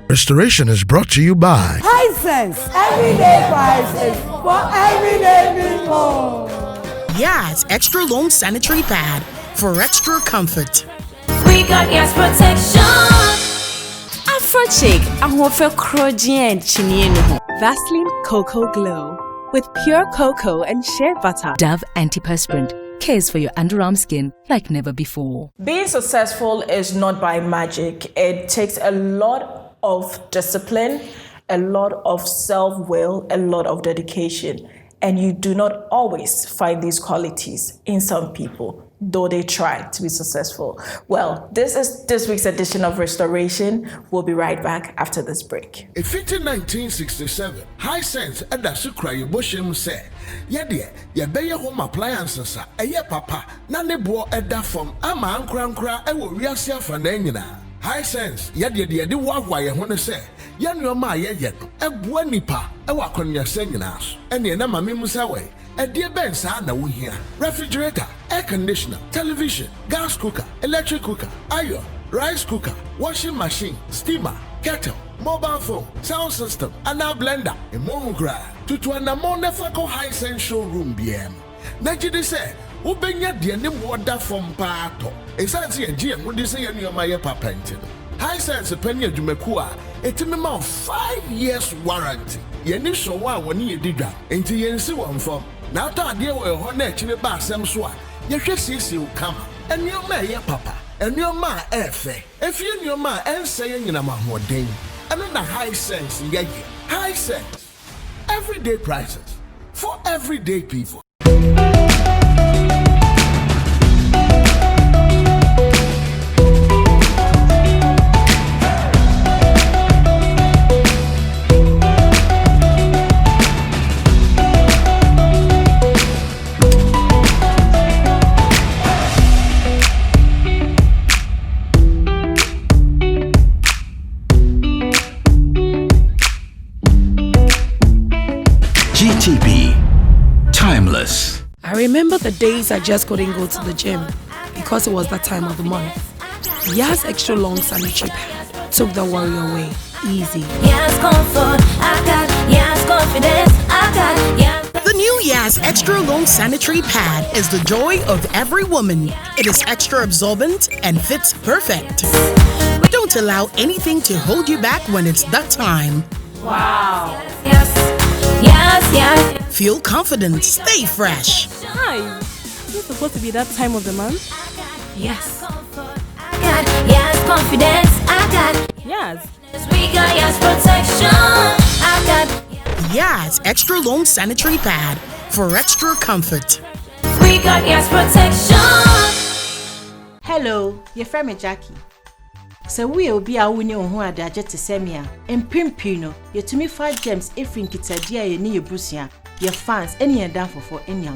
Restoration is brought to you by Hisense, everyday prices for everyday people. Yes, extra long sanitary pad for extra comfort. We got yes protection. Afrochic, ahofel crogien chinienu. Vaseline Cocoa Glow with pure cocoa and shea butter. Dove antiperspirant cares for your underarm skin like never before. Being successful is not by magic. It takes a lot of discipline, a lot of self-will, a lot of dedication. And you do not always find these qualities in some people, though they try to be successful. Well, this is this week's edition of Restoration. We'll be right back after this break. In 1967, Hisense Eda Sukra Yeboshem said, Yede, Yebeye home appliances, papa, na nebo Eda from Ama Ankra, Ewo Riasia Fanenina. Hisense, Yede Wawa Yehone say, Yan your ma ye Ebua nipa, Ewa Konya Senginas, and the Nama Mimusawe. A dear Ben Sana we here. Refrigerator, air conditioner, television, gas cooker, electric cooker, iron, rice cooker, washing machine, steamer, kettle, mobile phone, sound system, and now blender. A monogra. To an amount of Hisense showroom BM. Najidi say, Ubenya the water from Pato. A fancy and GM would say in your Maya Papentin. Hisense a penny Jumekua, a minimum 5 years warranty. Yeni so one when you dig up into Yensi one form. Now, dear, we're on it in the bar, some swat. You should see you come. And your ma, your papa, and your ma, if you your ma, and saying in a more day. And on the Hisense, yeah, Hisense. Everyday prices for everyday people. Timeless. I remember the days I just couldn't go to the gym because it was that time of the month. Yas extra long sanitary pad took the worry away. Easy. Yes, comfort. I got yes, confidence. I got yes. The new Yas Extra Long Sanitary Pad is the joy of every woman. It is extra absorbent and fits perfect. Don't allow anything to hold you back when it's that time. Wow. Yes, yes, yes. Feel confident, stay fresh. Hi. Is it supposed to be that time of the month? Yes. I got yes, confidence. I got Yes. we got yes, protection. I got Yas Extra Long Sanitary Pad for extra comfort. we got yes, protection. Hello, your friend Jackie. So we will be a winning on who are the jet to Semia and Pimpino. You're to me 5 gems if in Kitadia, you need your Brucia, your fans, any and down for any.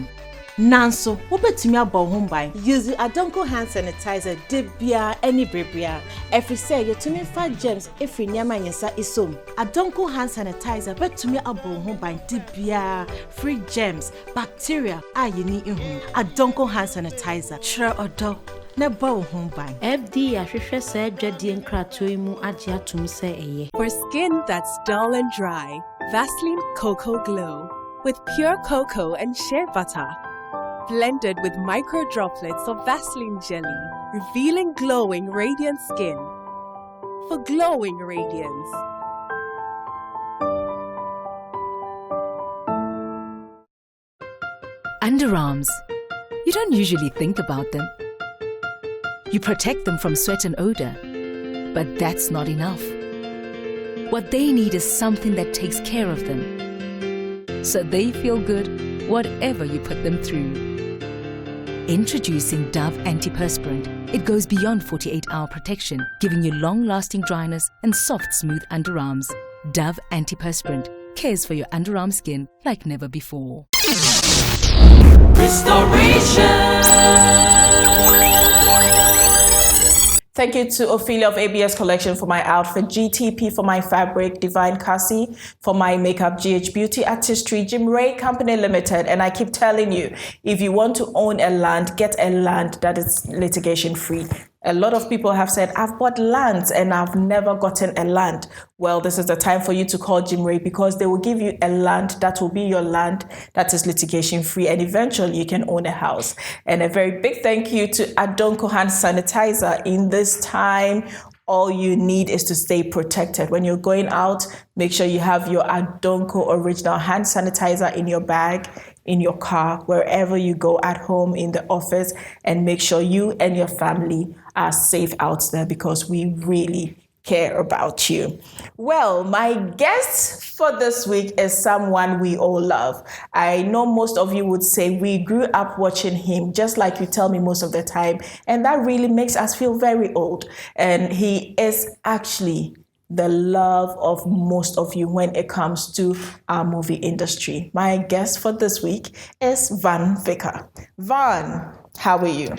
Nanso, what bet to me about home by? Use a Donko hand sanitizer, debia, any bribia. Every say you're to me 5 gems if in Yamayasa is so. A Donko hand sanitizer, bet to me about home by debia, free gems, bacteria, you need in home. A Donko hand sanitizer, sure or dog. Never home by FD Ashwisha said Jadian Kratoimu Ajia Tum say eye. For skin that's dull and dry, Vaseline Cocoa Glow with pure cocoa and shea butter. Blended with micro droplets of Vaseline jelly, revealing glowing radiant skin. For glowing radiance. Underarms. You don't usually think about them. You protect them from sweat and odor, but that's not enough. What they need is something that takes care of them, so they feel good whatever you put them through. Introducing Dove Antiperspirant. It goes beyond 48-hour protection, giving you long-lasting dryness and soft, smooth underarms. Dove Antiperspirant cares for your underarm skin like never before. Restoration. Thank you to Ophelia of ABS Collection for my outfit, GTP for my fabric, Divine Cassie for my makeup, GH Beauty Artistry, Jim Ray Company Limited. And I keep telling you, if you want to own a land, get a land that is litigation free. A lot of people have said, I've bought lands and I've never gotten a land. Well, this is the time for you to call Jim Ray, because they will give you a land that will be your land that is litigation free, and eventually you can own a house. And a very big thank you to Adonko Hand Sanitizer. In this time, all you need is to stay protected. When you're going out, make sure you have your Adonko original hand sanitizer in your bag, in your car, wherever you go, at home, in the office, and make sure you and your family are safe out there, because we really care about you. Well, my guest for this week is someone we all love. I know most of you would say we grew up watching him, just like you tell me most of the time, and that really makes us feel very old. And he is actually the love of most of you when it comes to our movie industry. My guest for this week is Vicker. Van, how are you?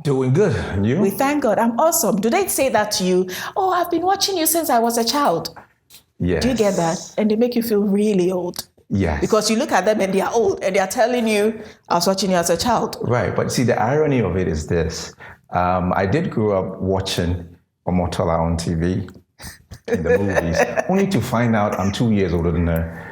Doing good. And you? We thank God. I'm awesome. Do they say that to you? Oh, I've been watching you since I was a child. Yes. Do you get that? And they make you feel really old. Yes. Because you look at them and they are old and they are telling you, I was watching you as a child. Right. But see, the irony of it is this. I did grow up watching Omotola on TV in the movies, only to find out I'm 2 years older than her.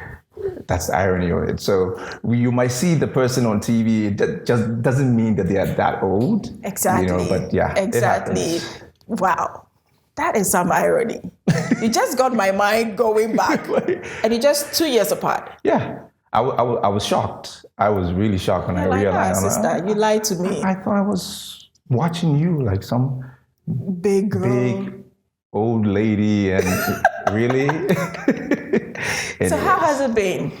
That's the irony of it. So you might see the person on TV, that just doesn't mean that they are that old. Exactly. You know, but yeah. Exactly. Wow. That is some irony. You just got my mind going back. And you're just 2 years apart. Yeah. I was shocked. I was really shocked when I realized. Sister, you lied to me. I thought I was watching you like some big girl. Big old lady, and really? So how has it been?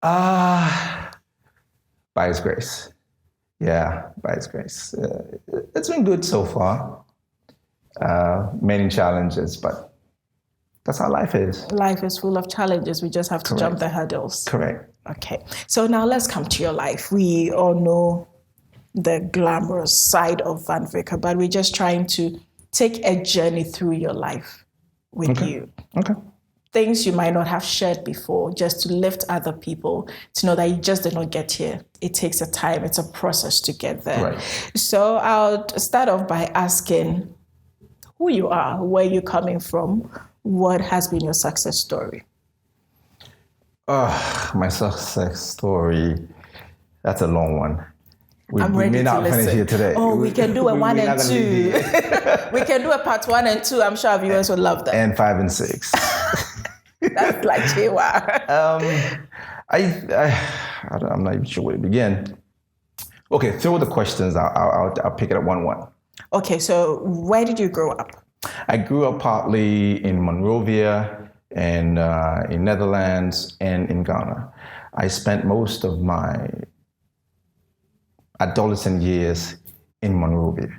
By His grace. Yeah, by His grace. It's been good so far. Many challenges, but that's how life is. Life is full of challenges. We just have to jump the hurdles. Correct. Okay. So now let's come to your life. We all know the glamorous side of Van Vicker, but we're just trying to take a journey through your life with you. Okay. Things you might not have shared before, just to lift other people to know that you just did not get here. It takes a time, it's a process to get there. Right. So I'll start off by asking who you are, where you're coming from, what has been your success story? My success story, that's a long one. We may not finish here today. Oh, we can do a 1 and 2. We can do a part 1 and 2. I'm sure our viewers would love that. And 5 and 6. That's like Chewa. I'm not even sure where to begin. Okay, throw the questions. I'll pick it up 1-1. Okay, so where did you grow up? I grew up partly in Monrovia and in Netherlands and in Ghana. I spent most of my adolescent years in Monrovia,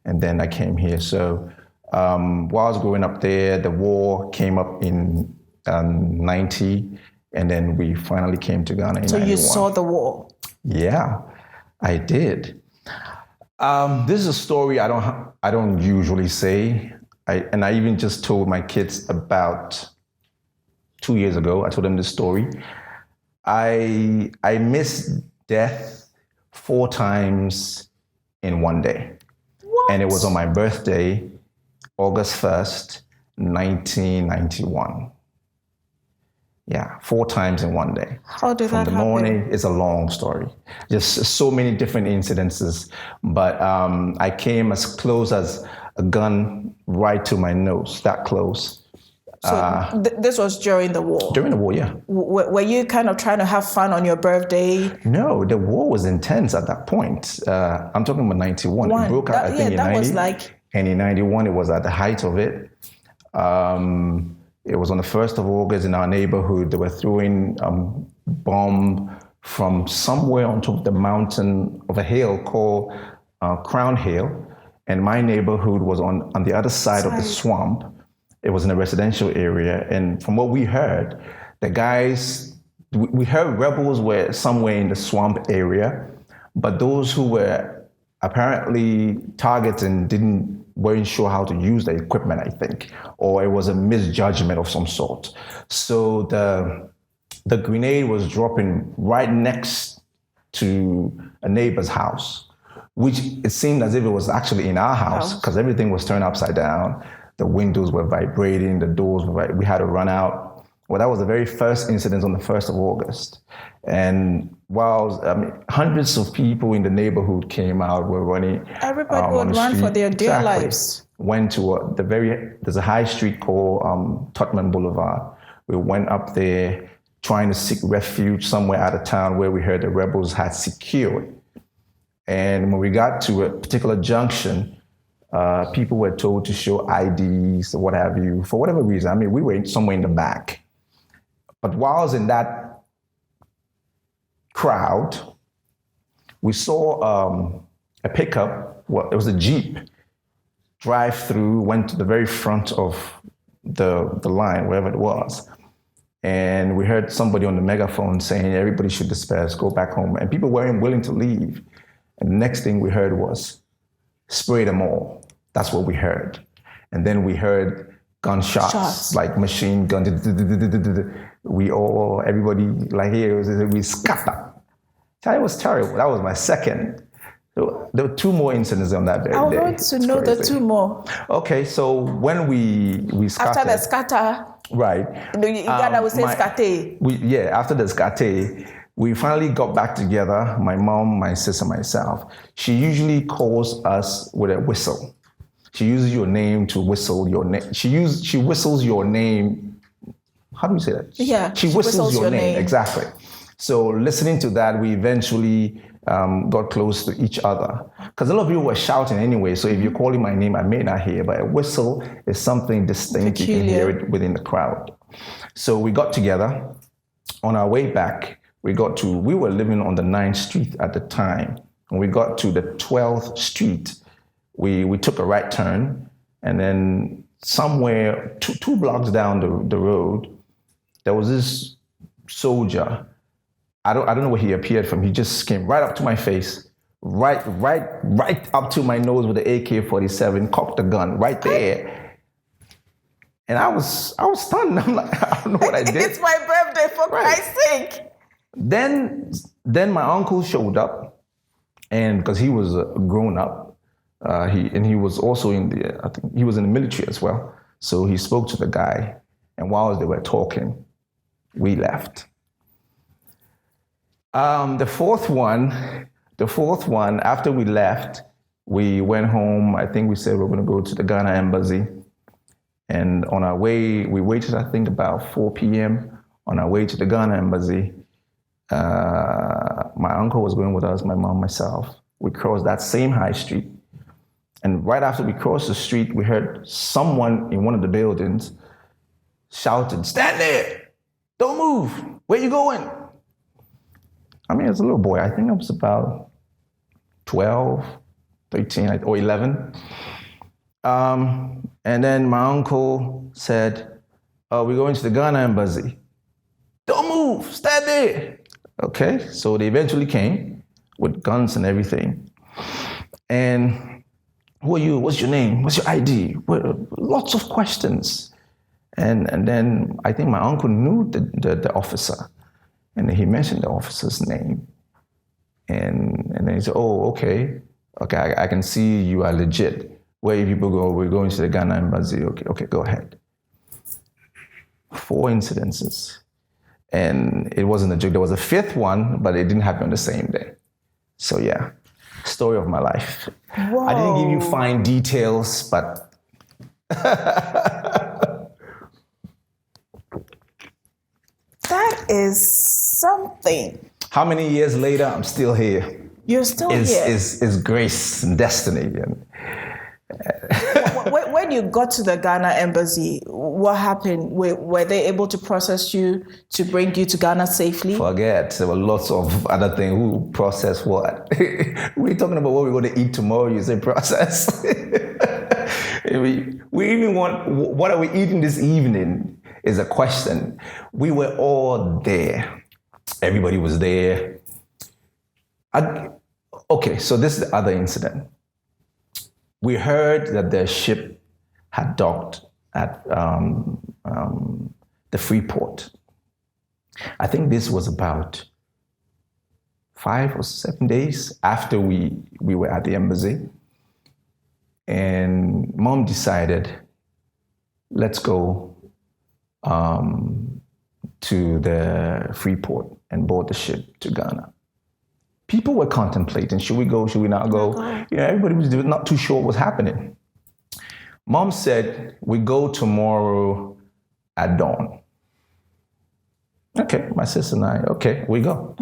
and then I came here. So while I was growing up there, the war came up in 90, and then we finally came to Ghana in 91. So you saw the war? Yeah, I did. This is a story I don't usually say. I even just told my kids about 2 years ago. I told them this story. I missed death 4 times in one day. What? And it was on my birthday, August 1st, 1991. Yeah, 4 times in one day. How did that happen? From the morning, it's a long story. Just so many different incidences. But I came as close as a gun right to my nose, that close. So this was during the war? During the war, yeah. Were you kind of trying to have fun on your birthday? No, the war was intense at that point. I'm talking about 91. It broke out, I think, in 90. Was like... And in 91, it was at the height of it. It was on the 1st of August in our neighborhood. They were throwing bomb from somewhere on top of the mountain of a hill called Crown Hill. And my neighborhood was on the other side of the swamp. It was in a residential area. And from what we heard, the guys, we heard rebels were somewhere in the swamp area, but those who were apparently targeting didn't weren't sure how to use the equipment, I think, or it was a misjudgment of some sort. So the grenade was dropping right next to a neighbor's house, which it seemed as if it was actually in our house because everything was turned upside down. The windows were vibrating, the doors were we had to run out. Well, that was the very first incident on the 1st of August. And while hundreds of people in the neighborhood came out, were running. Everybody would run for their dear lives. Went to there's a high street called Tottenham Boulevard. We went up there trying to seek refuge somewhere out of town where we heard the rebels had secured. And when we got to a particular junction, people were told to show IDs or what have you, for whatever reason. I mean, we were somewhere in the back. But while I was in that crowd, we saw a pickup, well, it was a Jeep, drive through, went to the very front of the line, wherever it was. And we heard somebody on the megaphone saying, everybody should disperse, go back home. And people weren't willing to leave. And the next thing we heard was, spray them all. That's what we heard. And then we heard gunshots, like machine gun. Everybody, like here, we scatter. It was terrible. That was my second. So there were 2 more incidents on that very day. I want to know the 2 more. Okay, so when we scattered. After the scatter. Right. Uganda would say scatter. After the scatter, we finally got back together, my mom, my sister, myself. She usually calls us with a whistle. She uses your name to whistle your name. She whistles your name. How do you say that? Yeah. She whistles your name. Exactly. So listening to that, we eventually got close to each other. Because a lot of people were shouting anyway, so if you're calling my name, I may not hear, but a whistle is something distinct. Peculiar. You can hear it within the crowd. So we got together. On our way back, we were living on the 9th Street at the time. When we got to the 12th Street, we took a right turn, and then somewhere two blocks down the road, there was this soldier. I don't know where he appeared from. He just came right up to my face, right up to my nose with the AK-47, cocked the gun right there. And I was stunned. I'm like, I don't know what I did. It's my birthday, for Christ's sake. Then my uncle showed up, and because he was a grown up, he was also I think he was in the military as well. So he spoke to the guy, and while they were talking, we left. The fourth one, after we left, we went home. I think we said we were going to go to the Ghana embassy. And on our way, we waited, I think, about 4 p.m. On our way to the Ghana embassy, my uncle was going with us, my mom, myself. We crossed that same high street. And right after we crossed the street, we heard someone in one of the buildings shouted, "Stand there! Don't move! Where you going?" I mean, as a little boy, I think I was about 12, 13, or 11. And then my uncle said, "We're going to the Ghana embassy. Don't move, stand there." Okay, so they eventually came with guns and everything. And who are you? What's your name? What's your ID? Lots of questions. And then I think my uncle knew the officer. And then he mentioned the officer's name. And then he said, "Oh, okay, I can see you are legit. Where you people go? We're going to the Ghana embassy. Okay, go ahead." 4 incidences. And it wasn't a joke. There was a 5th one, but it didn't happen on the same day. So yeah, story of my life. Whoa. I didn't give you fine details, but that is something. How many years later, I'm still here. You're still here. Is grace and destiny. And when you got to the Ghana embassy, what happened? Were they able to process you to bring you to Ghana safely? Forget. There were lots of other things. Who process what? We're talking about what we're going to eat tomorrow. You say process. we even want, what are we eating this evening is a question. We were all there. Everybody was there. Okay, so this is the other incident. we heard that the ship had docked at the Freeport. I think this was about 5 or 7 days after we were at the embassy. And Mom decided, let's go to the Freeport and board the ship to Ghana. People were contemplating, should we go, should we not go? You know, everybody was not too sure what was happening. Mom said, we go tomorrow at dawn. Okay, my sister and I, okay, we go.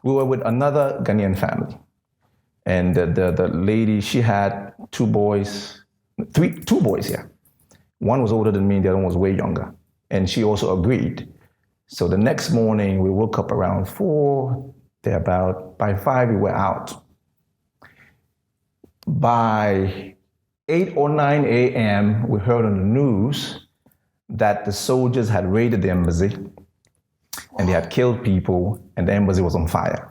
We were with another Ghanaian family. And the lady, she had two boys, yeah. One was older than me, the other one was way younger. And she also agreed. So the next morning, we woke up around 4, thereabout. By 5, we were out. By 8 or 9 a.m., we heard on the news that the soldiers had raided the embassy and they had killed people and the embassy was on fire.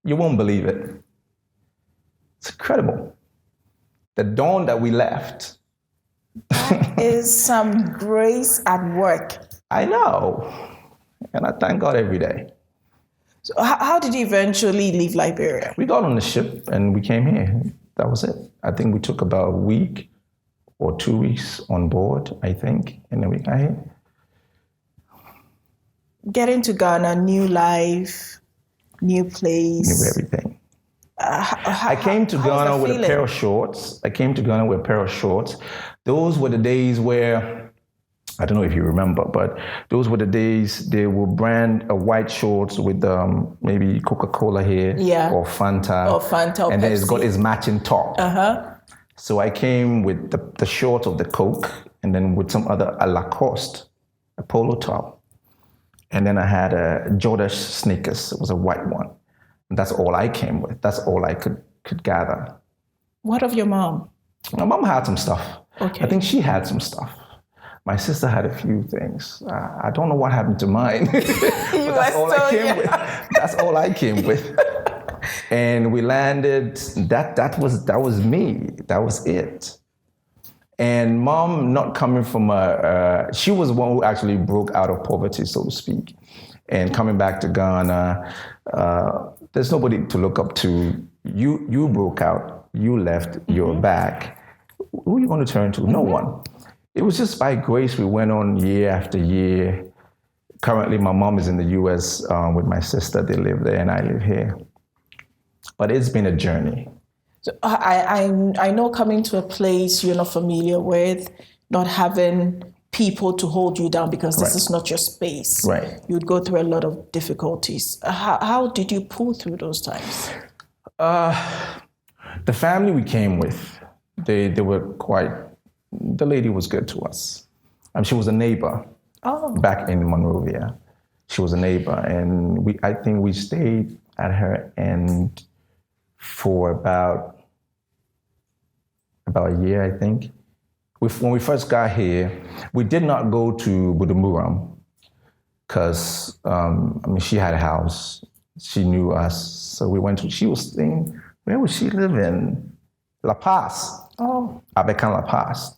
You won't believe it. It's incredible. The dawn that we left. That is some grace at work. I know. And I thank God every day. So how did you eventually leave Liberia? We got on the ship and we came here. That was it. I think we took about a week or 2 weeks on board, I think. And then we got here. Getting to Ghana, new life, new place. New everything. I came to Ghana with a pair of shorts. Those were the days where, I don't know if you remember, but those were the days they would brand a white shorts with maybe Coca-Cola here or Fanta. And then it's got its matching top. So I came with the short of the Coke and then with some other a Lacoste, a polo top. And then I had a Jordache sneakers. It was a white one. And that's all I came with. That's all I could gather. What of your mom? My mom had some stuff. Okay. I think she had some stuff. My sister had a few things. I don't know what happened to mine. That's all I came with. And we landed. That was me. That was it. And Mom, not coming from she was the one who actually broke out of poverty, so to speak. And coming back to Ghana, there's nobody to look up to. You broke out, you left, you're back. Who are you going to turn to? No one. It was just by grace we went on year after year. Currently, my mom is in the US with my sister. They live there and I live here. But it's been a journey. So I know coming to a place you're not familiar with, not having people to hold you down because this is not your space. Right. You'd go through a lot of difficulties. How did you pull through those times? The family we came with, they were quite, the lady was good to us. She was a neighbor back in Monrovia. She was a neighbor and I think we stayed at her end for about a year, I think. When we first got here, we did not go to Bujumbura because, she had a house. She knew us. So we went to, she was staying, where would she live in? La Paz. Abecan La Paz.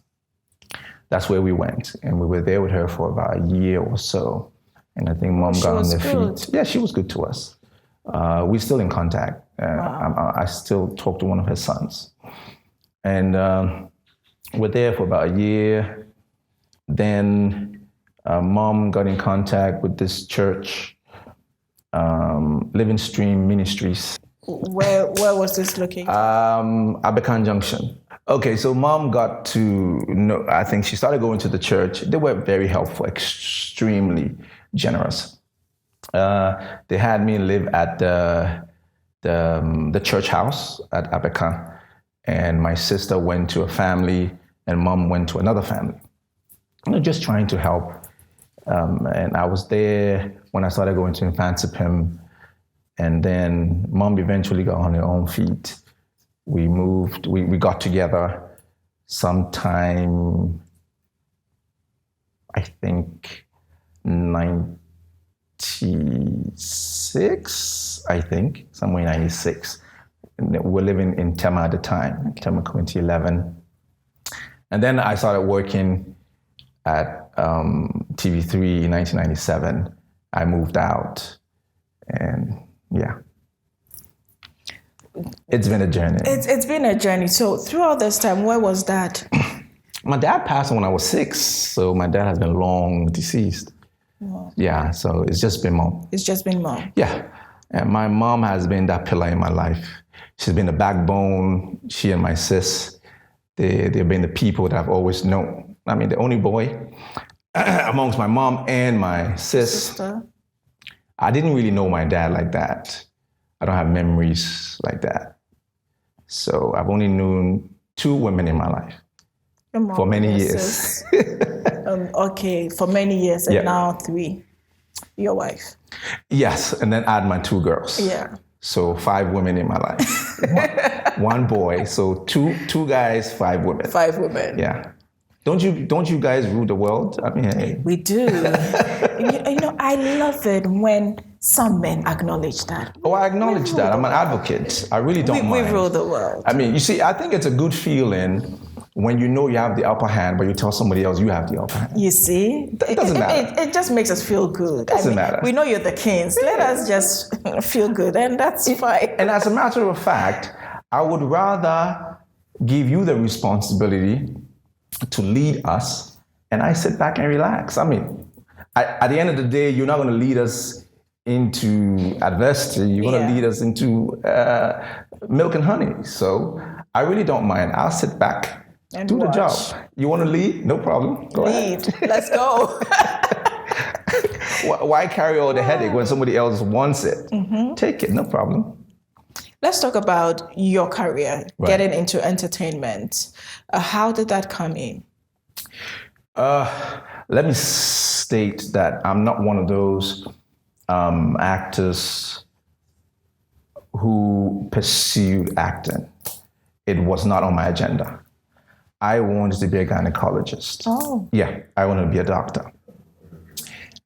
That's where we went. And we were there with her for about a year or so. And I think Mom got on their feet. Yeah, she was good to us. We're still in contact. I still talk to one of her sons. And we're there for about a year. Then Mom got in contact with this church, Living Stream Ministries. Where was this located? Abecan Junction. Okay, so Mom got to know, I think she started going to the church. They were very helpful, extremely generous. They had me live at the church house at Abecan. And my sister went to a family and Mom went to another family. Just trying to help. And I was there when I started going to Infantsipim. And then Mom eventually got on her own feet. We moved, we got together sometime, I think, 96, somewhere in 96. We were living in Tema at the time, Tema Community 11. And then I started working at TV3 in 1997. I moved out, and yeah. It's been a journey. It's been a journey. So throughout this time, where was that? My dad passed when I was 6, so my dad has been long deceased. Wow. Yeah, so it's just been mom. It's just been mom. Yeah, and my mom has been that pillar in my life. She's been the backbone. She and my sis, they've been the people that I've always known. I mean, the only boy amongst my mom and my sister. I didn't really know my dad like that. I don't have memories like that. So I've only known 2 women in my life for many years. Okay, for many years, and now 3. Your wife. Yes, and then add my 2 girls. Yeah. So 5 women in my life. one boy. So two guys, 5 women. 5 women. Yeah. Don't you guys rule the world? I mean, hey. We do. you know, I love it when some men acknowledge that. Oh, I acknowledge that. I'm an advocate. I really don't mind. We rule the world. I mean, you see, I think it's a good feeling when you know you have the upper hand, but you tell somebody else you have the upper hand. You see? It doesn't matter. It just makes us feel good. Doesn't matter. We know you're the kings. Let us just feel good, and that's fine. And as a matter of fact, I would rather give you the responsibility to lead us, and I sit back and relax. I mean, at the end of the day, you're not going to lead us into adversity. You're going to lead us into milk and honey. So I really don't mind. I'll sit back, and do the job. You want to lead? No problem. Go ahead. Let's go. Why carry all the headache when somebody else wants it? Mm-hmm. Take it, no problem. Let's talk about your career, getting into entertainment. How did that come in? Let me state that I'm not one of those actors who pursued acting. It was not on my agenda. I wanted to be a gynecologist. Oh. Yeah, I wanted to be a doctor.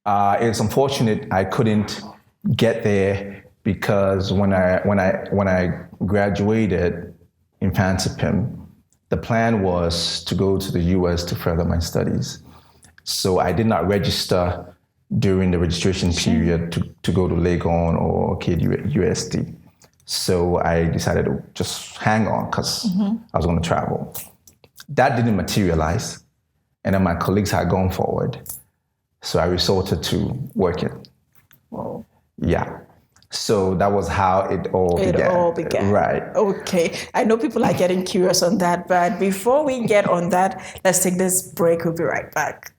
It's unfortunate I couldn't get there because when I graduated in Fansipim, the plan was to go to the US to further my studies. So I did not register during the registration period to go to Legon or KUSD. So I decided to just hang on because I was going to travel. That didn't materialize. And then my colleagues had gone forward. So I resorted to working. Whoa. Yeah. So that was how it all began. Right. Okay. I know people are getting curious on that, but before we get on that, let's take this break. We'll be right back.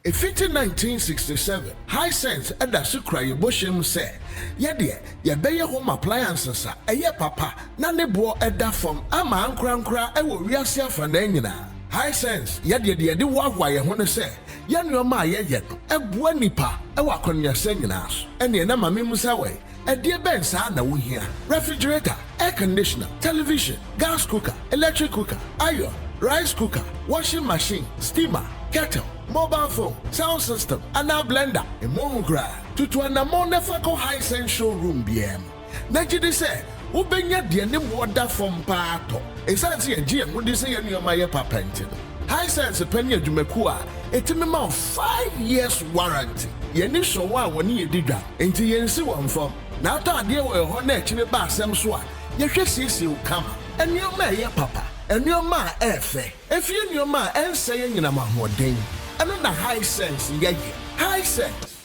In 1967, High Sense and Sukra Yoboshim said, Yadia, Yabaya home appliances, a ye papa, Nane bo edda from Ama Ankra, I will reassure for Nangina. High Sense, Yadia, the Wagway, I want to say, Yan your ma yet, a buanipa, a walk on your seniors, and the Nama Mimusawe. A dear Ben Sana we here. Refrigerator, air conditioner, television, gas cooker, electric cooker, iron, rice cooker, washing machine, steamer, kettle, mobile phone, sound system, and now blender, a monogra. To an amount of High Sense showroom BM. Najidi said, Ubenya dear name water from Pato. A Sansi and Jim would say in your Maya papentin. High Sense a penny of Jumekua, a minimum of 5 years warranty. Yenny so one you did that, and to Yensi one from. Now, dear, we're on next in the bar, some swat. You just you come, and your man, your papa, and your ma, if you and your ma, and saying in a man more ding, and on the High Sense, yeah, High Sense.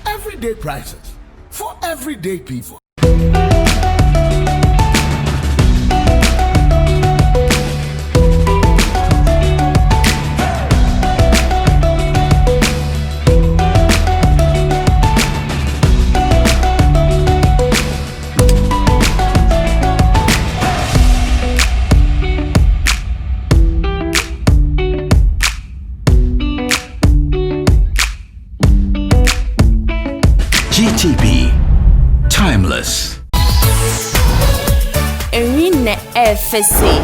Everyday prices for everyday people. GTP, timeless. Erina FSC,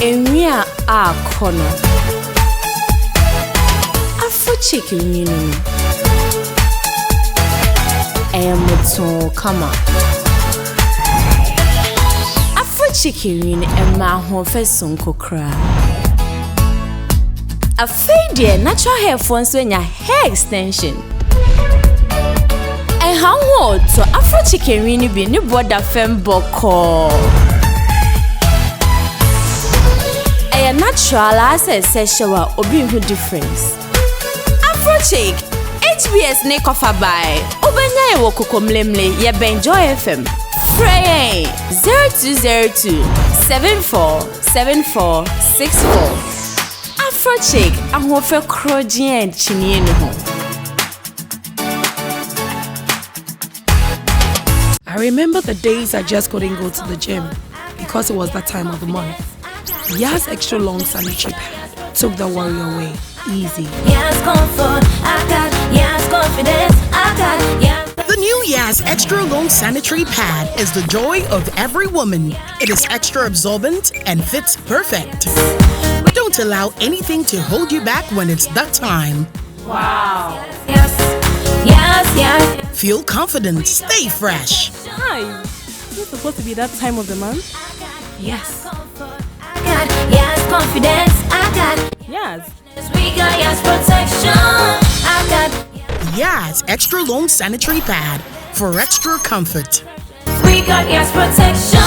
Eria Akono, Afro chicken, you know. Come on. chicken wing and my home face on kokra. A fade natural hair phones when your hair extension. And how old so Afro chicken wing be new border fem boko. A natural as a session or being difference. Afro chick. HBS ne kofa by Obanya e wokoko mlemle ye Benjoy FM. Frey 0202 747464. Afro chick ahofe krojin en chinie no ho. I remember the days I just couldn't go to the gym because it was that time of the month. Yas extra long sanitary pad took the worry away. Easy. Yes, comfort, I got. Yes, confidence, I got. Yes. The new Yas Extra Long Sanitary Pad is the joy of every woman. It is extra absorbent and fits perfect. Don't allow anything to hold you back when it's that time. Wow. Yes, yes, yes. Feel confident, stay fresh. Hi. Is it supposed to be that time of the month? Yes. I got. Yes, confidence, I got. Yes. We got yes protection. I got. Yas Extra Long Sanitary Pad for extra comfort. We got yes protection.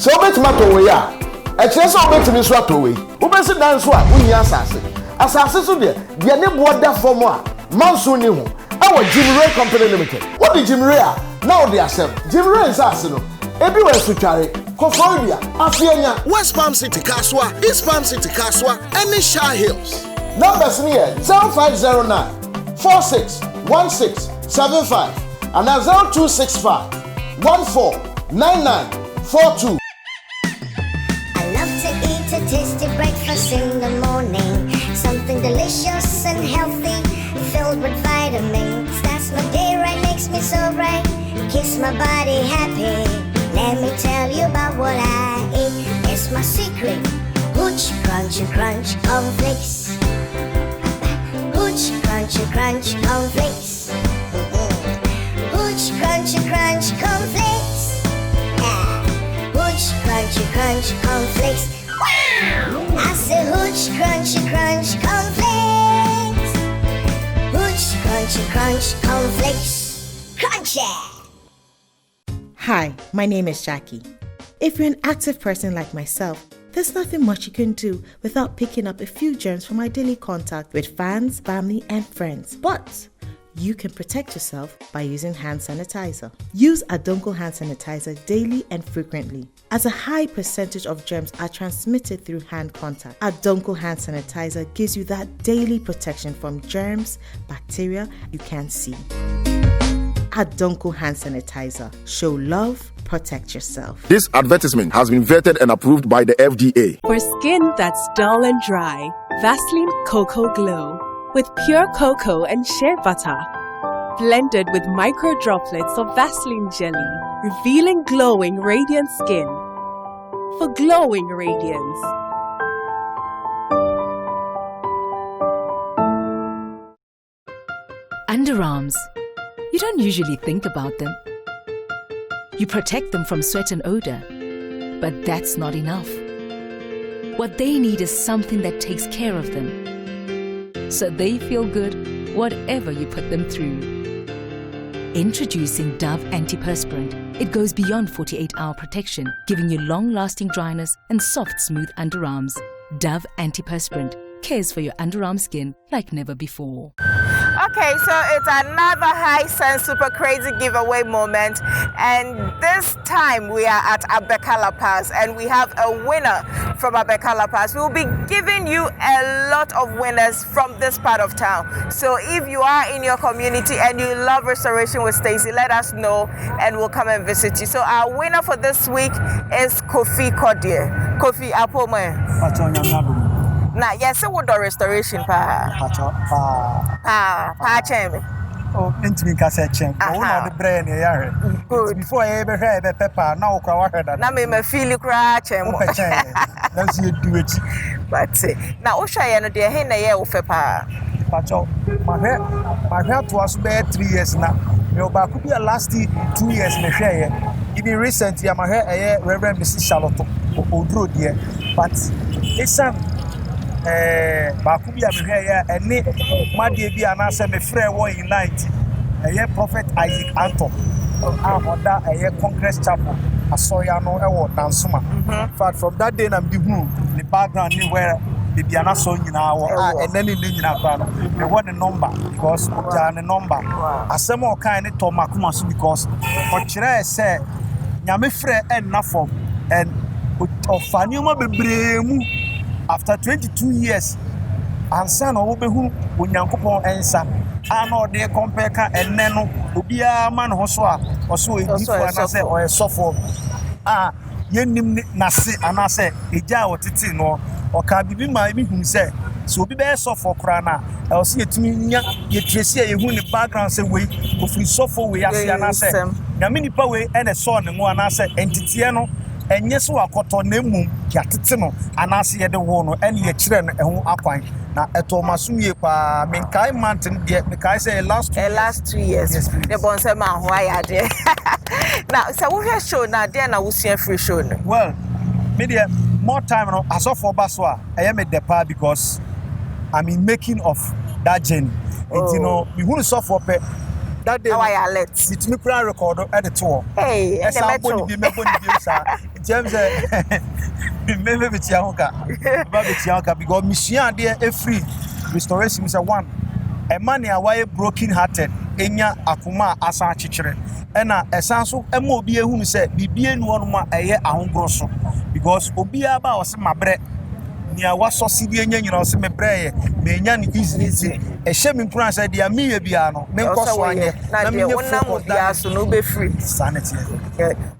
So bet matter we are. A chance of betting is right away. Who best dance what we are assassin. Assassin so there, the enable that for more. Monsoon new. Our Jim Ray Company Limited. What did Jim Ray? Now they accept. Jim Ray is assassin. Everywhere to carry. Koforia, Afianya, West Palm City, Kaswa, East Palm City, Kaswa, and the Shah Hills. Numbers near 0509 461675 and 0265 149942. I love to eat a tasty breakfast in the morning. Something delicious and healthy, filled with vitamins. That's my day right, makes me so bright. Keeps my body happy. Let me tell you about what I eat. It's my secret. Hooch, crunchy, crunch, cornflakes. Hooch, crunchy, crunch, cornflakes. Hooch, crunchy, crunch, cornflakes. Hooch, crunchy, crunch, cornflakes. Wow! I say hooch, crunchy, crunch, cornflakes. Hooch, crunchy, crunch, cornflakes. Crunchy! Hi, my name is Jackie. If you're an active person like myself, there's nothing much you can do without picking up a few germs from my daily contact with fans, family, and friends. But you can protect yourself by using hand sanitizer. Use Adonko hand sanitizer daily and frequently, as a high percentage of germs are transmitted through hand contact. Adonko hand sanitizer gives you that daily protection from germs, bacteria you can't see. Adonko hand sanitizer. Show love, protect yourself. This advertisement has been vetted and approved by the FDA. For skin that's dull and dry, Vaseline Cocoa Glow with pure cocoa and shea butter, blended with micro droplets of Vaseline jelly, revealing glowing, radiant skin for glowing radiance. Underarms. You don't usually think about them. You protect them from sweat and odor, but that's not enough. What they need is something that takes care of them, so they feel good whatever you put them through. Introducing Dove Antiperspirant. It goes beyond 48-hour protection, giving you long-lasting dryness and soft, smooth underarms. Dove Antiperspirant cares for your underarm skin like never before. Okay, so it's another High Sense Super Crazy giveaway moment, and this time we are at Abeka La Paz, and we have a winner from Abeka La Paz. We will be giving you a lot of winners from this part of town. So if you are in your community and you love Restoration with Stacy, let us know and we'll come and visit you. So our winner for this week is Kofi Kodie. Kofi Apome. Now, yes, what the restoration pa chemi. Oh, into me cassette. Oh, the brain here. Good. Before I ever heard a pepper, now I heard that. Now, me feel cry chem. Let's do it. But now, Osha, no dear, hen a year of pepper. Pacho, my hair was bad 3 years now. Your back could be a last 2 years, me share. even recently I'm here Reverend Mrs. Charlotte Odro there, but it's baako bi a mehwɛ yɛ ɛne madeɛ bi anaasɛ mefrɛ wɔ in light ɛyɛ Prophet Isaac Anton a ɔda ɛyɛ Congress Chapel asɔre ano ɛwɔ Nansoma. In fact, from that day na me hu the background ne where baby anaso nyinaa wɔ ɛnɛ ne nyinaa kora no me wɔ ne number because ɔgya ne number asɛm a ɔkan ne tɔ makoma so because ɔkyerɛ sɛ nyame frɛ ɛnna fam and ɔfa nneɛma bebree mu after 22 years ansa na ɔbɛhu onyankopɔn ɛnsa ana ɔde compare ka ɛnɛ no obiara ma ne ho so a ɔso ɛdifo anasɛ ɔyɛ sɔfo a yɛnnim nase anasɛ ɛgya a ɔtete no ɔka bibi ma ebi hu sɛ so obi bɛyɛ sɔfo koraa na ɛwɔ sɛ yɛtumi nya yɛtresi a yɛhu ne background sɛ wei ofiri sɔfo wei ase anasɛ nyame nipa wei ɛna ɛsɔɔ ne ho anasɛ ɛntiteɛ no ɛnyɛ so akɔtɔ na mmom yɛatete no anaasɛ yɛde wo no ɛne yɛkyerɛ no ɛho akwan na ɛtɔ ma so yie paa menkae mountain deɛ mekae sɛ last 2 years ne bɔn sɛ ma ho ayɛ adeɛ na sɛ wohwɛ show na adeɛ na wosua free show no well me deɛ more time no asɔfoɔ ba so a ɛyɛ me dɛ paa because I'm in making of that journey nti no mehunu sɔfoɔ pɛ that day I alert it me kura record at the tour hey esa boni bi me boni bi sa james me be tia hoka ba be tia hoka because mission there e free restoration is one a man ya why broken hearted enya akoma asa chichire ena esan so ema obi ehunu se bibie nu onu ma eye ahongro so because obi aba o se mabre nia wasɔsi bi enya nyina ɔse me brɛ me nya ne easy ɛhyɛ me nkura sɛ dia me yɛ bia no me nkɔ so anyɛ na me wonam bia so no be free sanity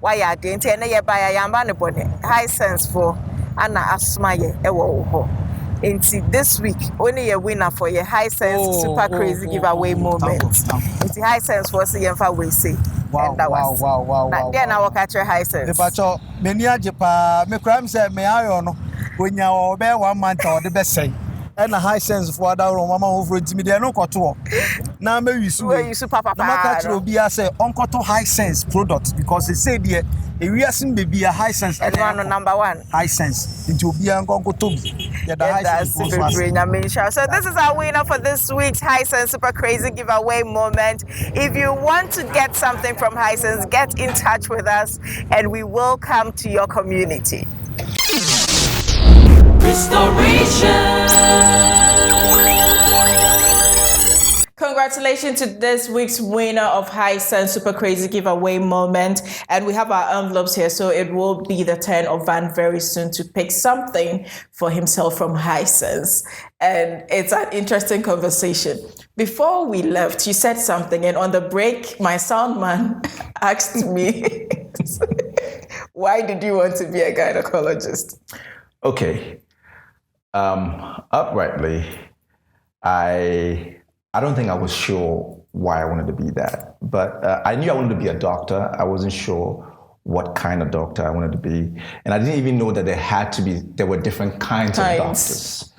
why ade nti ene ye ba ya yamba ne bone high sense for ana asma ye ɛwɔ wo ho nti this week only a winner for your high sense super crazy giveaway moment nti high sense for say yemfa we say wow na then I work at your high sense the bacho me ni age pa me kram say me ayo no onya obe 1 month or the best say and a high sense for that room mama over intimidate no koto na me use papa na maka chiro bia say onkoto high sense product because they say there e wiasin be a high sense and one number 1 high sense into bia nkonkoto yeah the high sense so this is our winner for this week's high sense super crazy giveaway moment. If you want to get something from high sense, get in touch with us and we will come to your community. Restoration. Congratulations to this week's winner of High Sense Super Crazy Giveaway Moment. And we have our envelopes here, so it will be the turn of Van very soon to pick something for himself from High Sense. And it's an interesting conversation. Before we left, you said something, and on the break, my sound man asked me, why did you want to be a gynecologist? Okay. Uprightly, I don't think I was sure why I wanted to be that, but I knew I wanted to be a doctor. I wasn't sure what kind of doctor I wanted to be, and I didn't even know that there were different kinds of doctors.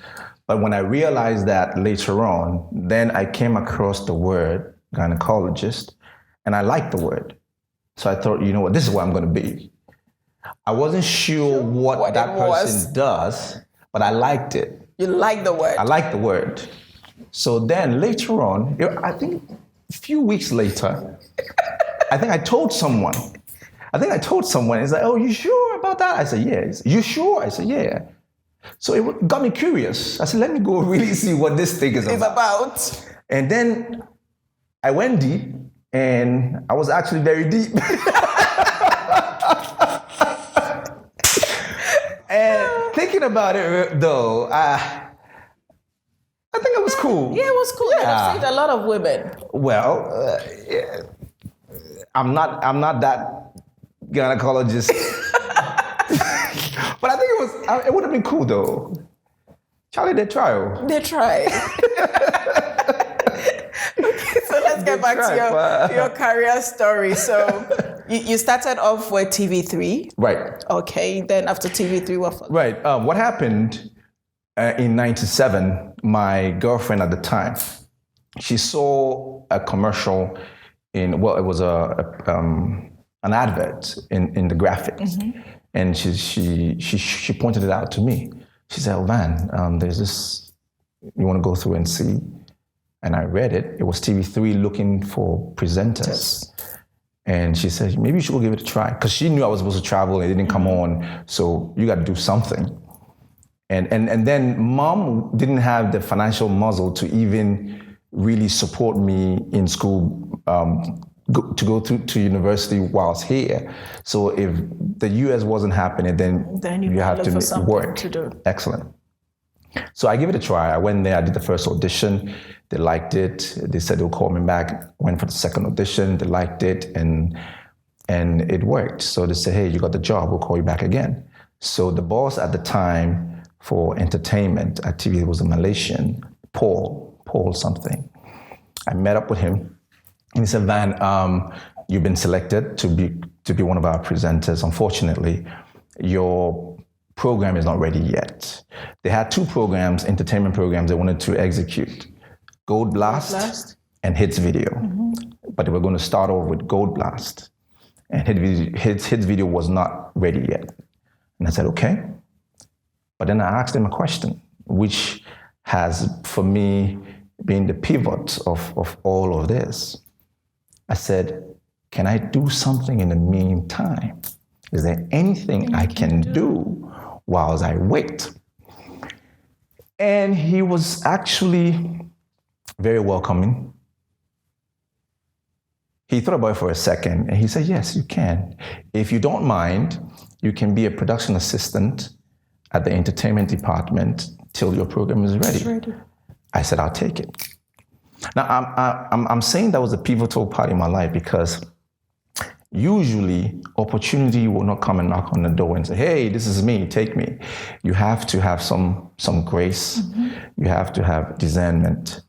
But when I realized that later on, then I came across the word gynecologist, and I liked the word. So I thought, you know what, this is what I'm going to be. I wasn't sure what that person does, but I liked it. You like the word? I like the word. So then later on, I think a few weeks later, I think I told someone. It's like, oh, you sure about that? I said, yes. You sure? I said, yeah. So it got me curious. I said, let me go really see what this thing is about. And then I went deep, and I was actually very deep. And thinking about it, though, I think it was cool. Yeah, it was cool. Yeah. I've seen a lot of women. Well, I'm not that gynecologist, but I think it would have been cool though. Charlie, they try. They try. Okay, so let's get back to your career story. So you started off with TV3. Right. Okay. Then after TV3, what followed? Right. What happened in '97? My girlfriend at the time, she saw a commercial it was an advert in the graphics, and she pointed it out to me. She said, "Oh, Van, there's this. You want to go through and see?" And I read it. It was TV3 looking for presenters. And she said, maybe you should go give it a try. Because she knew I was supposed to travel and it didn't come on. So you got to do something. And then Mom didn't have the financial muscle to even really support me in school to go to university whilst here. So if the US wasn't happening, then you have to work. To do. Excellent. So I gave it a try. I went there, I did the first audition. They liked it. They said they'll call me back. Went for the second audition. They liked it, and it worked. So they said, hey, you got the job. We'll call you back again. So the boss at the time for entertainment at TV was a Malaysian, Paul something. I met up with him, and he said, Van, you've been selected to be one of our presenters. Unfortunately, your program is not ready yet. They had two programs, entertainment programs they wanted to execute. Gold Blast and Hits Video. But they were going to start off with Gold Blast. And Hits Video was not ready yet. And I said, okay. But then I asked him a question, which has, for me, been the pivot of all of this. I said, can I do something in the meantime? Is there anything I can do while I wait? And he was actually very welcoming. He thought about it for a second and he said, yes, you can. If you don't mind, you can be a production assistant at the entertainment department till your program is ready. I said, I'll take it. Now, I'm saying that was a pivotal part in my life because usually opportunity will not come and knock on the door and say, hey, this is me, take me. You have to have some grace. You have to have discernment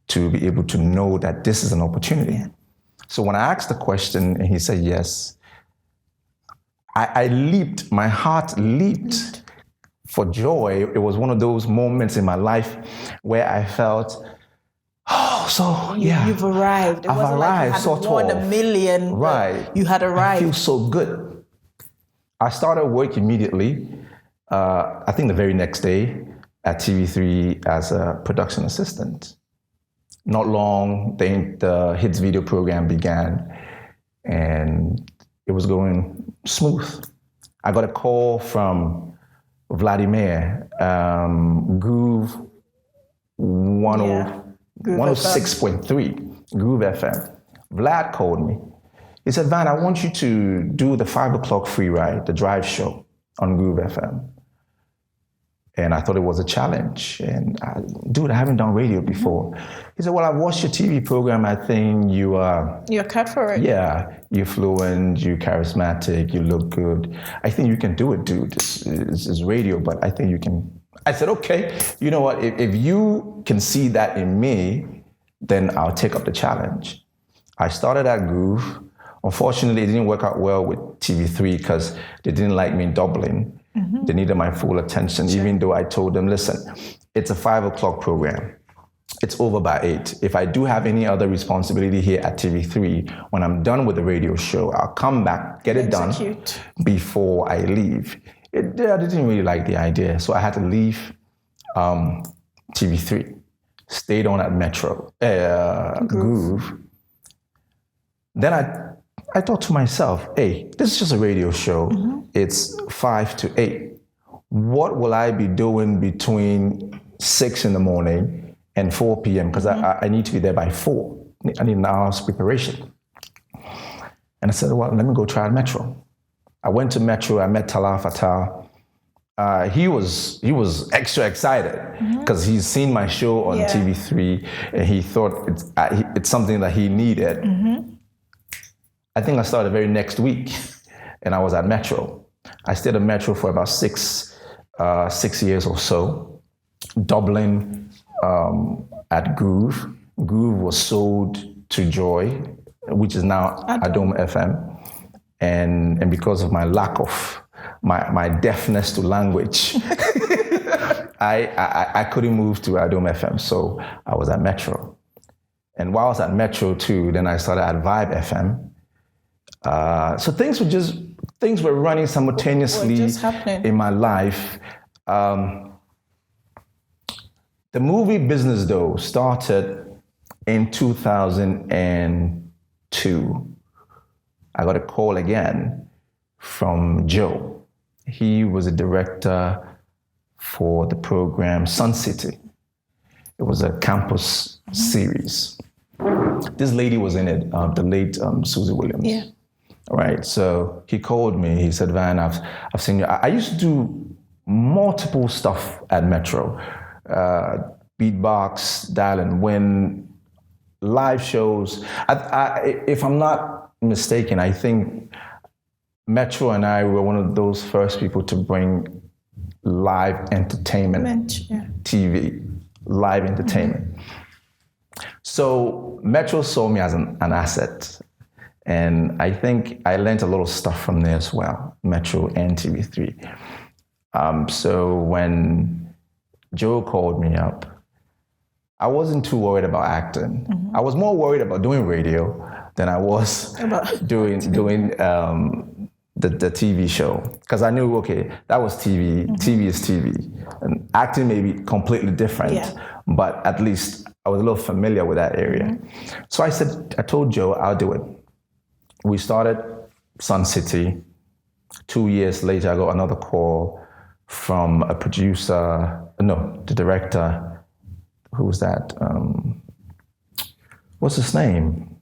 to be able to know that this is an opportunity. So when I asked the question and he said yes, I leaped, my heart leaped for joy. It was one of those moments in my life where I felt, oh, so yeah. You've arrived. It wasn't like you had won a million. Right. You had arrived. I feel so good. I started work immediately, I think the very next day at TV3 as a production assistant. Not long, the Hits Video program began and it was going smooth. I got a call from Vladimir, Groove 106.3, Groove FM. Vlad called me. He said, Van, I want you to do the 5 o'clock free ride, the drive show on Groove FM. And I thought it was a challenge. And dude, I haven't done radio before. He said, well, I've watched your TV program. I think you are... You're cut for it. Yeah, you're fluent, you're charismatic, you look good. I think you can do it, dude. It's radio, but I think you can... I said, okay, you know what? If you can see that in me, then I'll take up the challenge. I started at Groove. Unfortunately, it didn't work out well with TV3 because they didn't like me doubling. They needed my full attention, even though I told them, listen, it's a 5 o'clock program. It's over by 8. If I do have any other responsibility here at TV3, when I'm done with the radio show, I'll come back, get it done before I leave. I didn't really like the idea, so I had to leave TV3. Stayed on at Metro, Groove. Then I thought to myself, hey, this is just a radio show. It's 5 to 8. What will I be doing between 6 in the morning and 4 p.m.? Because I need to be there by 4. I need an hour's preparation. And I said, well, let me go try Metro. I went to Metro, I met Talal Fatah. He was extra excited because he's seen my show on TV3 and he thought it's something that he needed. I think I started the very next week and I was at Metro. I stayed at Metro for about 6 years or so, doubling at Groove. Groove was sold to Joy, which is now Adom FM. And because of my lack of, my deafness to language, I couldn't move to Adom FM, so I was at Metro. And while I was at Metro too, then I started at Vibe FM. So things were running simultaneously in my life. The movie business, though, started in 2002. I got a call again from Joe. He was a director for the program Sun City. It was a campus series. This lady was in it, the late Susie Williams. Yeah. All right, so he called me. He said, Van, I've seen you. I used to do multiple stuff at Metro. Beatbox, dial-in, when live shows. If I'm not mistaken, I think Metro and I were one of those first people to bring live entertainment, TV, live entertainment. So Metro saw me as an asset. And I think I learned a little stuff from there as well, Metro and TV3. So when Joe called me up, I wasn't too worried about acting. I was more worried about doing radio than I was doing the TV show. Because I knew, okay, that was TV, TV is TV. And acting may be completely different, but at least I was a little familiar with that area. So I told Joe, I'll do it. We started Sun City. 2 years later, I got another call from a producer, the director. Who was that? What's his name?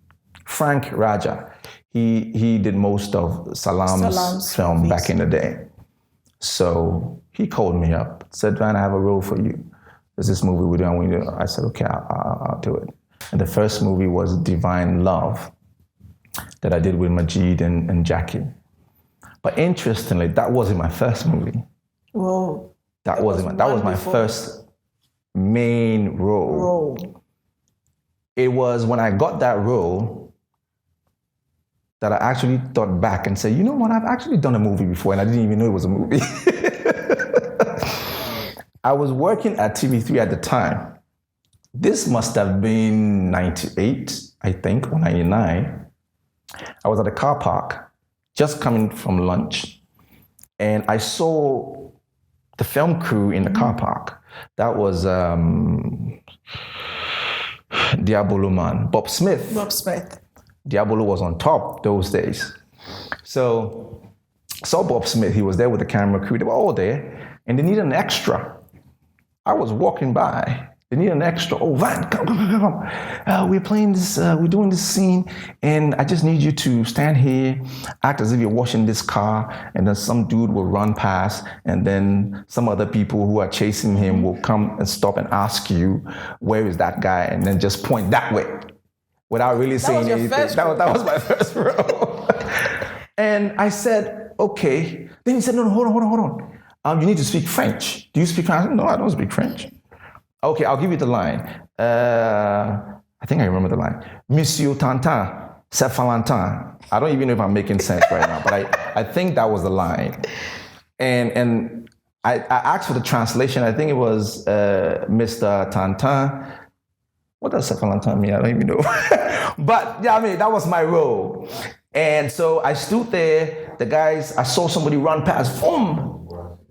Frank Raja. He did most of Salam's film movies back in the day. So he called me up, said, Van, I have a role for you. There's this movie we're doing. I said, okay, I'll do it. And the first movie was Divine Love that I did with Majid and Jackie. But interestingly, that wasn't my first movie. Whoa. That was my first main role. It was when I got that role that I actually thought back and said, you know what, I've actually done a movie before and I didn't even know it was a movie. I was working at TV3 at the time. This must have been 98, I think, or 99. I was at a car park, just coming from lunch, and I saw the film crew in the car park. That was Diabolo Man, Bob Smith. Diabolo was on top those days. So saw Bob Smith, he was there with the camera crew. They were all there, and they needed an extra. I was walking by. They need an extra. Oh, Van, come. We're playing this, we're doing this scene, and I just need you to stand here, act as if you're washing this car, and then some dude will run past, and then some other people who are chasing him will come and stop and ask you, where is that guy? And then just point that way without really saying anything. That was my first role. And I said, okay. Then he said, no, hold on. You need to speak French. Do you speak French? I said, no, I don't speak French. Okay, I'll give you the line. I think I remember the line. Monsieur Tantin, c'est Valentin. I don't even know if I'm making sense right now, but I think that was the line. And I asked for the translation. I think it was Mr. Tantin. What does Saint Valentin mean? I don't even know. But yeah, I mean, that was my role. And so I stood there. The guys, I saw somebody run past, boom.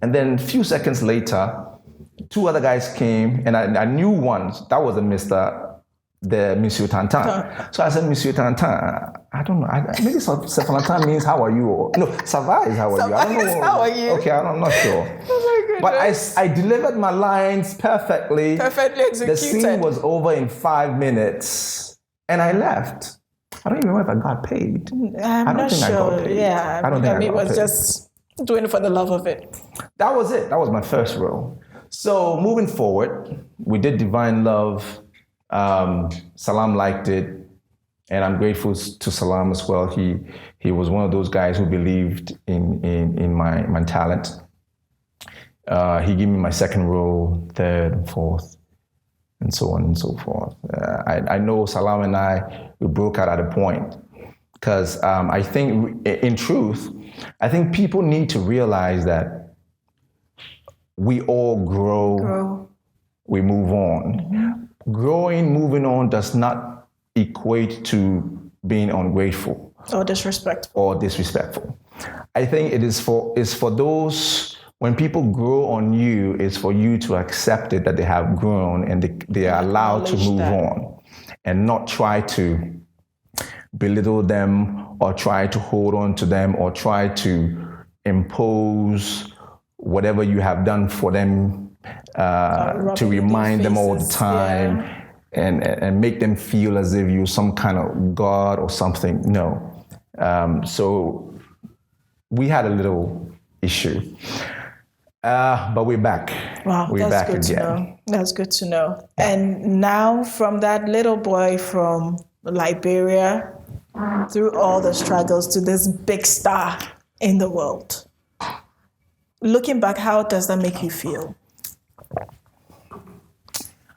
And then a few seconds later, two other guys came, and I knew one. That was the Monsieur Tantin. So I said, Monsieur Tantin, I don't know. Maybe Saint Valentin means how are you? Or, no, ça va is how are you? I don't know. How are you? Okay, I'm not sure. Oh my goodness. But I delivered my lines perfectly. Perfectly executed. The scene was over in 5 minutes, and I left. I don't even remember if I got paid. I don't think I got paid. Yeah, I don't think I it got was paid. just doing it for the love of it. That was it. That was my first role. So moving forward, we did Divine Love. Salam liked it, and I'm grateful to Salam as well. He was one of those guys who believed in my talent. He gave me my second role, third, and fourth, and so on and so forth. I know Salam and we broke out at a point because I think, in truth, I think people need to realize that we all grow. We move on. Moving on does not equate to being ungrateful. Or disrespectful. I think it's for those, when people grow on you, it's for you to accept it that they have grown and they are allowed to move on, and not try to belittle them or try to hold on to them or try to impose whatever you have done for them to remind them all the time and make them feel as if you're some kind of god or something. No. So we had a little issue, but we're back. Wow, we're that's back good again. to know. That's good to know. And now, from that little boy from Liberia, through all the struggles to this big star in the world, looking back, how does that make you feel?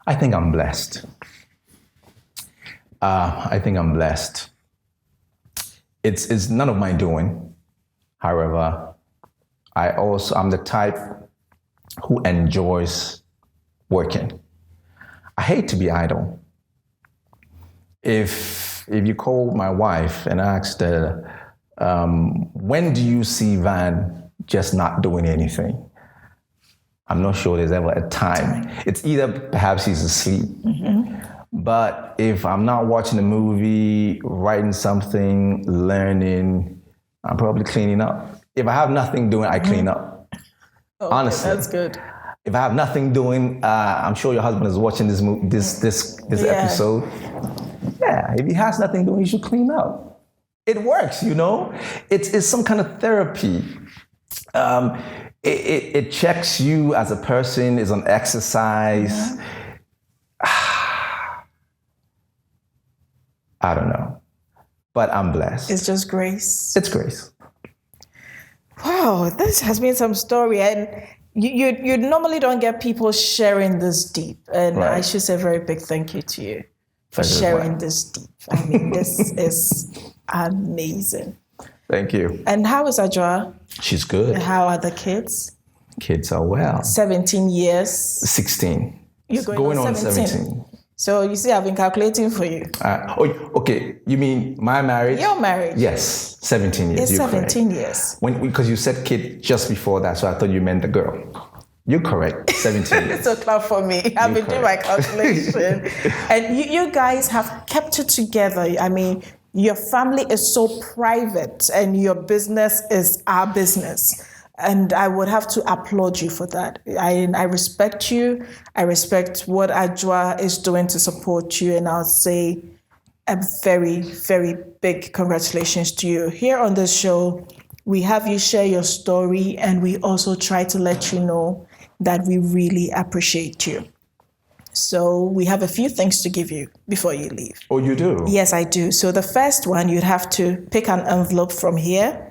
I think I'm blessed. It's none of my doing. However, I'm the type who enjoys working. I hate to be idle. If you call my wife and ask her, when do you see Van just not doing anything? I'm not sure there's ever a time. It's either perhaps he's asleep. But if I'm not watching a movie, writing something, learning, I'm probably cleaning up. If I have nothing doing, I clean up. Okay, honestly, that's good. If I have nothing doing, I'm sure your husband is watching this episode. Yeah, if he has nothing doing, he should clean up. It works, you know. It's some kind of therapy. It checks you as a person. It's an exercise. I don't know, but I'm blessed. It's just grace. It's grace. Wow, this has been some story, and you normally don't get people sharing this deep, and I should say a very big thank you to you for sharing this deep. I mean, this is amazing. Thank you. And how is Adjoa? She's good. And how are the kids? Kids are well. 17 years. 16. You're going on 17. So you see, I've been calculating for you. Okay. You mean my marriage? Your marriage? Yes, 17 years. It's 17 years. Because you said kid just before that, so I thought you meant the girl. You're correct, 17 years. So clap for me. I've been doing my calculation. And you guys have kept it together. I mean, your family is so private and your business is our business. And I would have to applaud you for that. I respect you. I respect what Adjoa is doing to support you. And I'll say a very, very big congratulations to you. Here on this show, we have you share your story, and we also try to let you know that we really appreciate you. So we have a few things to give you before you leave. Oh, you do? Yes, I do. So the first one, you'd have to pick an envelope from here.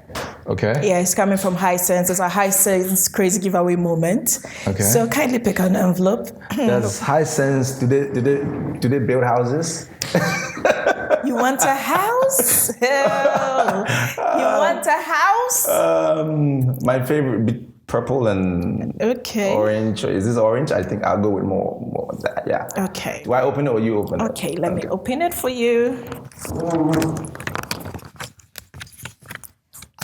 Okay. Yeah, it's coming from High Sense. It's a High Sense crazy giveaway moment. Okay. So kindly pick an envelope. Does High Sense, do they build houses? You want a house? You want a house? My favorite, purple and orange. Is this orange? I think I'll go with more of that. Yeah. Okay. Do I open it or you open it? Okay, let me open it for you.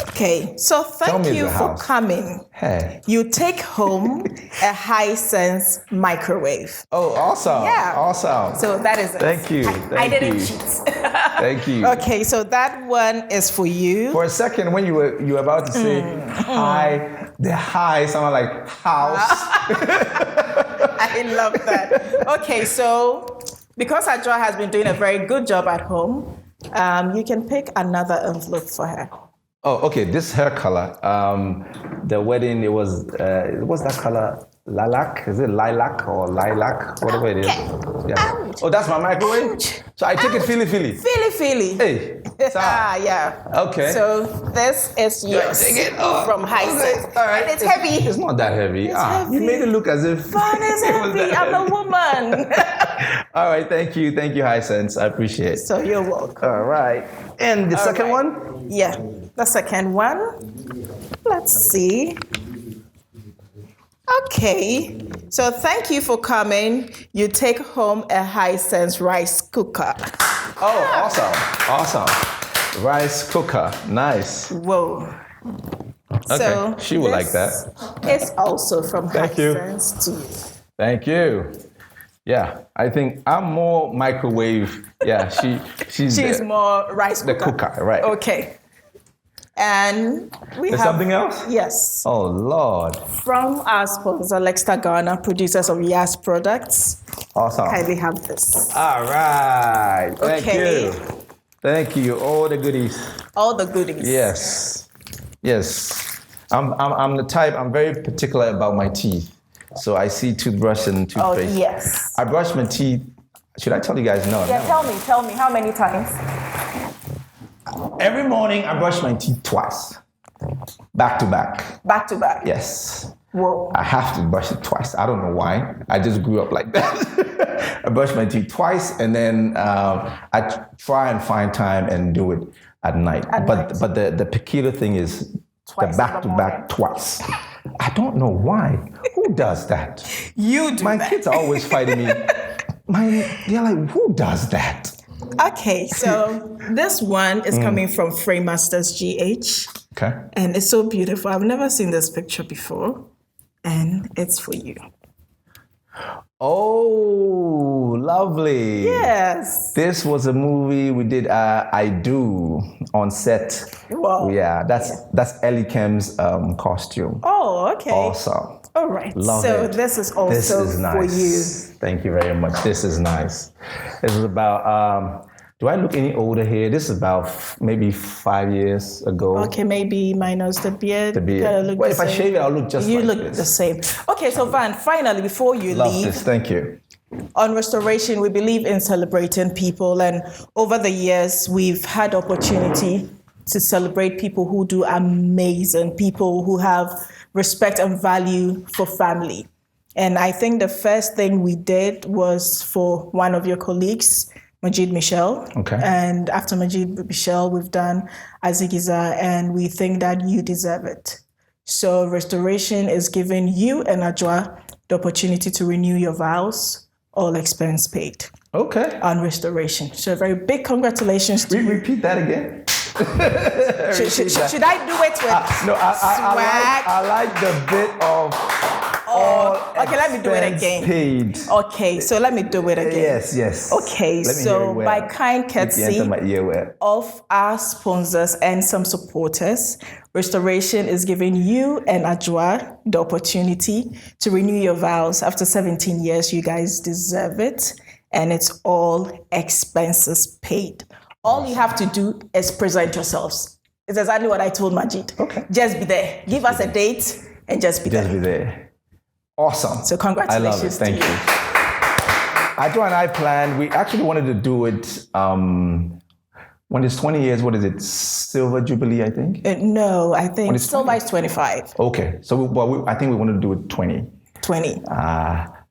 Okay, so thank you for coming. Hey. You take home a High Sense microwave. Oh, awesome. Yeah. Awesome. So that is it. Thank you. I didn't cheat. Thank you. Okay, so that one is for you. For a second, when you were about to say hi, the hi sounded like house. I love that. Okay, so because Adjoa has been doing a very good job at home, you can pick another envelope for her. Oh, okay. This hair color. The wedding. It was. What's that color? Lilac? Is it lilac or lilac? Whatever it is. Yeah. Ouch. Oh, that's my microwave. Ouch. So I take it feely. Feely. Hey. Yeah. Okay. So this is yours. Take it from High Sense. All right. And it's heavy. It's not that heavy. Heavy. You made it look as if. Fun is heavy. I'm a woman. All right. Thank you, High Sense. I appreciate it. So you're welcome. All right. And the second one? Yeah. The second one. Let's see. Okay, so thank you for coming. You take home a High Sense rice cooker. Oh, awesome. Rice cooker. Nice. Whoa. Okay. So she will like that. It's also from Thank you. Hisense to you. Thank you. Yeah, I think I'm more microwave. Yeah, she's more rice cooker. The cooker, right? Okay. And we There's have something else? Yes. Oh Lord. From our sponsor, Lexta Ghana, producers of Yas products. Awesome. Kindly have this. All right. Thank Okay. you. Thank you. All the goodies. All the goodies. Yes. I'm the type. I'm very particular about my teeth. So I see toothbrush and toothpaste. Oh yes. I brush my teeth. Should I tell you guys? No. Yeah. No. Tell me. How many times? Every morning I brush my teeth twice, back to back. Back to back. Yes. Whoa. I have to brush it twice. I don't know why. I just grew up like that. I brush my teeth twice, and then I try and find time and do it at night. But the peculiar thing is Twice the back to back twice. I don't know why. Who does that? You do. My kids are always fighting me. They're like, who does that? Okay, so this one is coming from Frame Masters GH. Okay. And it's so beautiful. I've never seen this picture before. And it's for you. Oh, lovely. Yes. This was a movie we did, I Do, on set. Wow. Yeah, that's Ellie Kem's costume. Oh, okay. Awesome. All right. Love so it. this is also for you. Thank you very much. This is nice. This is about, do I look any older here? This is about maybe 5 years ago. Okay, maybe minus the beard. The beard. Kinda look Well, the if I same. shave it, I'll look just you like look this. the same. Okay, so Van, finally, before you Love leave, this. Thank you. on Restoration, we believe in celebrating people. And over the years, we've had opportunity to celebrate people who do amazing, people who have respect and value for family. And I think the first thing we did was for one of your colleagues, Majid Michel. Okay. And after Majid Michel, we've done Azigiza, and we think that you deserve it. So Restoration is giving you and Ajwa the opportunity to renew your vows, all expense paid. Okay. On Restoration. So a very big congratulations to you. Repeat that again. Should I do it with No, swag? I like the bit of Okay, let me do it again. Paid. Okay, so let me do it again. Yes. Okay, Let me hear so it well. by kind courtesy Enter my ear well. of our sponsors and some supporters, Restoration is giving you and Ajwa the opportunity to renew your vows after 17 years. You guys deserve it, and it's all expenses paid. All you have to do is present yourselves. It's exactly what I told Majid. Okay. Just be there. Give us a date and just be there. Just be there. Awesome. So congratulations I love it. Thank to you. Ajwa and I planned, we actually wanted to do it when it's 20 years, what is it? Silver Jubilee, I think? No, I think When it's silver is 25. Okay. So I think we wanted to do it 20. 20.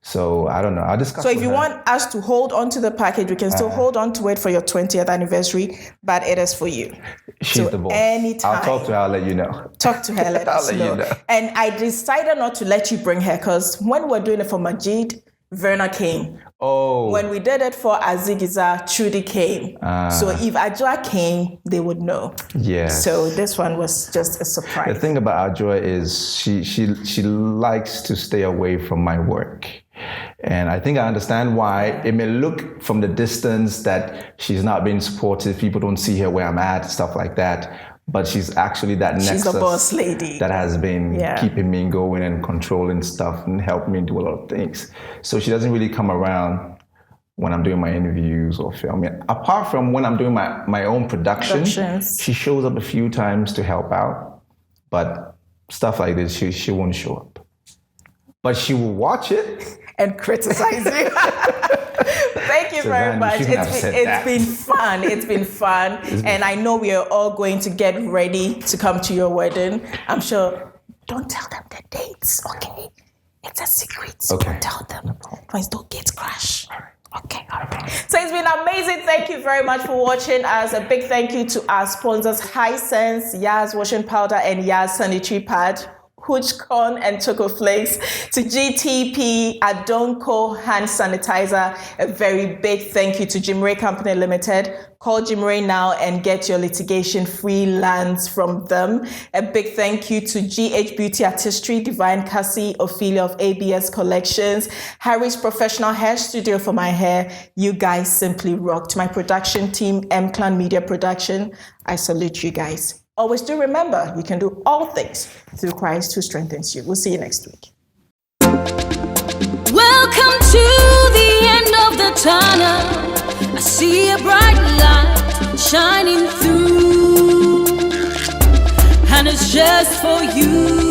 So I don't know. I'll discuss So if with you her. want us to hold on to the package, we can still hold on to it for your 20th anniversary, but it is for you. She's so the boss. anytime. I'll talk to her, I'll let you know. Talk to her, let I'll us let know. you know. And I decided not to let you bring her because when we were doing it for Majid, Verna came. Oh. When we did it for Azigiza, Trudy came. So if Ajwa came, they would know. Yes. So this one was just a surprise. The thing about Ajwa is she likes to stay away from my work. And I think I understand why. It may look from the distance that she's not being supportive. People don't see her where I'm at, stuff like that. But she's actually that nexus. She's the boss lady. That has been keeping me going and controlling stuff and helping me do a lot of things. So she doesn't really come around when I'm doing my interviews or filming. Apart from when I'm doing my own productions, she shows up a few times to help out. But stuff like this, she won't show up. But she will watch it. And criticize you. Thank you very much. It's been fun. It's been fun. And I know we are all going to get ready to come to your wedding. I'm sure. Don't tell them the dates, okay? It's a secret. So Okay. don't tell them. Otherwise, don't get crashed. Okay, all right. So it's been amazing. Thank you very much for watching us. A big thank you to our sponsors, Hisense, Yas Washing Powder, and Yas Sanitary Pad. Hooch Corn and Choco Flakes, to GTP Adonco Hand Sanitizer. A very big thank you to Jimray Company Limited. Call Jimray now and get your litigation-free lands from them. A big thank you to GH Beauty Artistry, Divine Cassie, Ophelia of ABS Collections, Harry's Professional Hair Studio for my hair. You guys simply rock. To my production team, M-Clan Media Production, I salute you guys. Always do remember, you can do all things through Christ who strengthens you. We'll see you next week. Welcome to the end of the tunnel. I see a bright light shining through, and it's just for you.